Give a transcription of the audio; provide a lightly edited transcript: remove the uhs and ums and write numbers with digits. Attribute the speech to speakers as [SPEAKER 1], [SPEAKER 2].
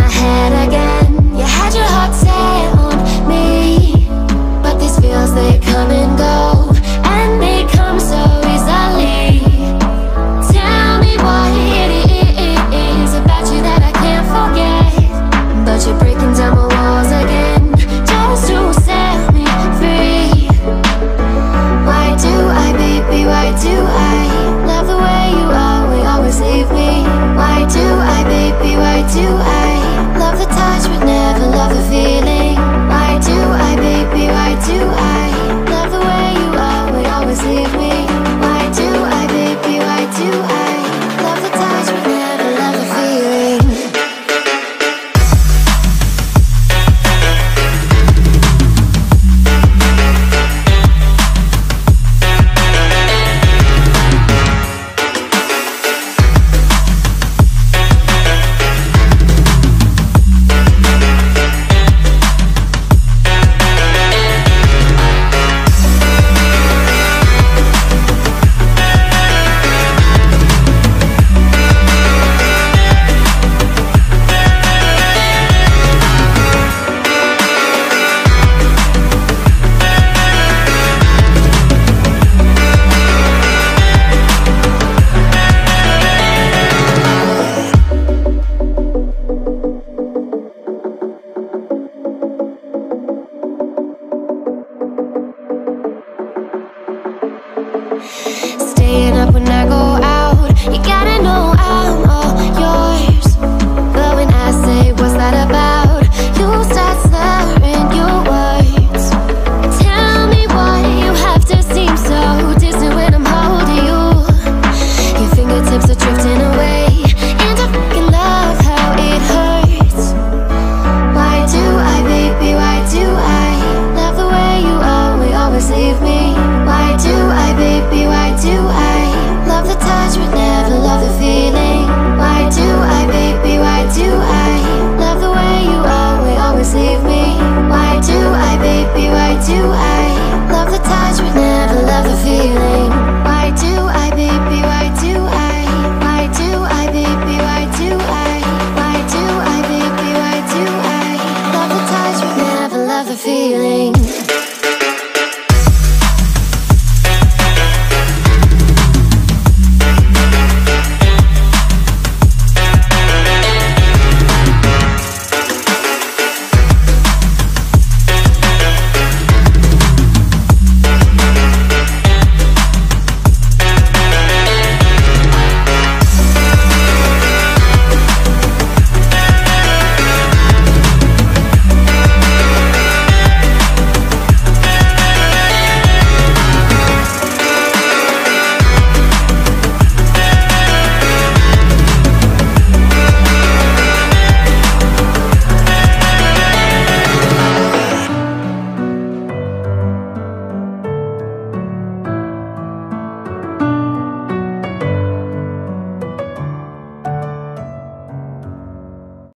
[SPEAKER 1] my head again. You had your heart set on me, but these feels, they come and go, and they come so easily. Tell me what it is about you that I can't forget, but you're breaking down my walls again, just to set me free. Why do I, baby, why do I love the way you are, we always leave me? Why do I, baby, why do I love the touch but never love the feeling? Why do I, baby, why do I love the way you are, we always leave me? Why do I, baby, why do I love the touch but never love the feeling? Staying up when I go